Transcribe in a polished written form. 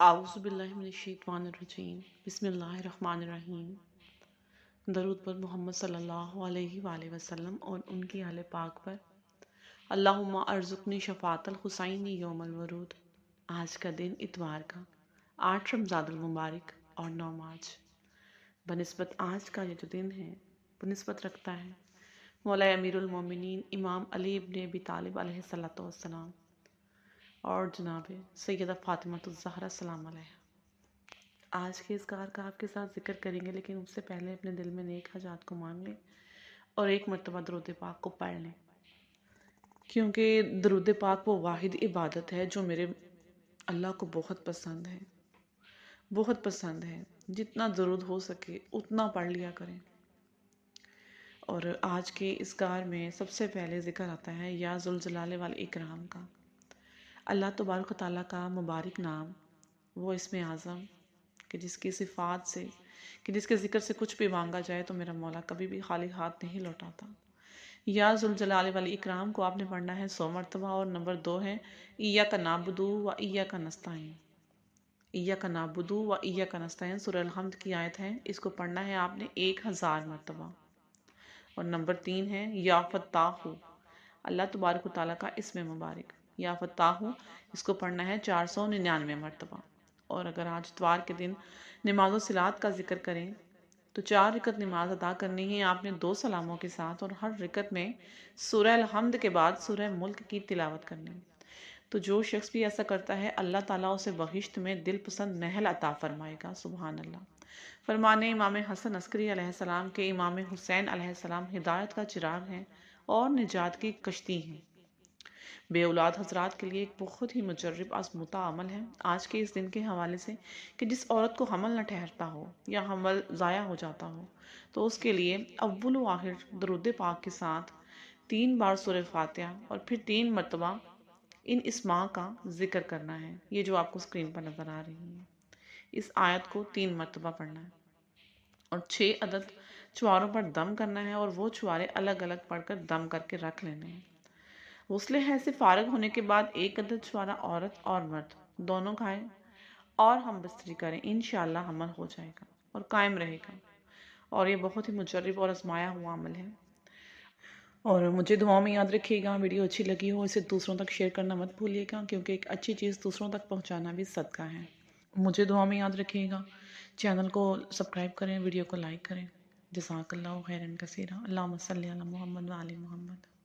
اعوذ باللہ من الشیطان الرجیم، بسم اللہ الرحمن الرحیم۔ درود پر محمد صلی اللہ علیہ وآلہ وسلم اور ان کی اہل پاک پر۔ اللہم ارزقنی شفاعت الحسین یوم الورود۔ آج کا دن اتوار کا 8 رمضان المبارک اور 9 مارچ بنسبت آج کا یہ جو دن ہے بنسبت رکھتا ہے مولا امیر المومنین امام علی ابن ابی طالب علیہ السلام اور جناب سیدہ فاطمہ الزہرا سلام علیہ۔ آج کے اذکار کا آپ کے ساتھ ذکر کریں گے، لیکن اس سے پہلے اپنے دل میں نیک حاجات کو مانگ لیں اور ایک مرتبہ درود پاک کو پڑھ لیں، کیونکہ درود پاک وہ واحد عبادت ہے جو میرے اللہ کو بہت پسند ہے، بہت پسند ہے۔ جتنا درود ہو سکے اتنا پڑھ لیا کریں۔ اور آج کے اذکار میں سب سے پہلے ذکر آتا ہے یا ذوالجلال والاکرام کا۔ اللہ تبارک و تعالیٰ کا مبارک نام، وہ اسم اعظم کہ جس کی صفات سے، کہ جس کے ذکر سے کچھ بھی مانگا جائے تو میرا مولا کبھی بھی خالی ہاتھ نہیں لوٹاتا۔ یا ذوالجلال والاکرام کو آپ نے پڑھنا ہے 100 مرتبہ، اور نمبر 2 ہے ایاک نعبد و ایاک نستعین۔ ایاک نعبد و ایاک نستعین سورہ الحمد کی آیت ہے، اس کو پڑھنا ہے آپ نے 1000 مرتبہ۔ اور نمبر 3 ہے یا فتاح، اللہ تبارک و تعالیٰ کا اسم مبارک یا فتاح، اس کو پڑھنا ہے 499 مرتبہ۔ اور اگر آج اتوار کے دن نماز و صلات کا ذکر کریں تو 4 رکعت نماز ادا کرنی ہے آپ نے 2 سلاموں کے ساتھ، اور ہر رکعت میں سورہ الحمد کے بعد سورہ ملک کی تلاوت کرنی ہے۔ تو جو شخص بھی ایسا کرتا ہے اللہ تعالیٰ اسے بہشت میں دل پسند نہل عطا فرمائے گا، سبحان اللہ۔ فرمانے امام حسن عسکری علیہ السلام کے امام حسین علیہ السلام ہدایت کا چراغ ہیں اور نجات کی کشتی ہیں۔ بے اولاد حضرات کے لیے ایک بہت ہی مجرب آزمودہ عمل ہے آج کے اس دن کے حوالے سے، کہ جس عورت کو حمل نہ ٹھہرتا ہو یا حمل ضائع ہو جاتا ہو تو اس کے لیے اول و آخر درود پاک کے ساتھ 3 بار سورہ فاتحہ اور پھر 3 مرتبہ ان اسماء کا ذکر کرنا ہے، یہ جو آپ کو اسکرین پر نظر آ رہی ہے۔ اس آیت کو 3 مرتبہ پڑھنا ہے اور 6 عدد چواروں پر دم کرنا ہے، اور وہ چوارے الگ الگ پڑھ کر دم کر کے رکھ لینے ہیں۔ غسل حیض سے فارغ ہونے کے بعد 1 عدد چوارا عورت اور مرد دونوں کھائیں اور ہم بستری کریں، انشاءاللہ حمل ہو جائے گا اور قائم رہے گا، اور یہ بہت ہی مجرب اور آزمایا ہوا عمل ہے۔ اور مجھے دعاؤں میں یاد رکھیے گا، ویڈیو اچھی لگی ہو اسے دوسروں تک شیئر کرنا مت بھولیے گا، کیونکہ ایک اچھی چیز دوسروں تک پہنچانا بھی صدقہ ہے۔ مجھے دعاؤں میں یاد رکھیے گا، چینل کو سبسکرائب کریں، ویڈیو کو لائک کریں۔ جزاک اللہ خیرا کثیرا۔ اللہم صلی علی محمد و آل محمد۔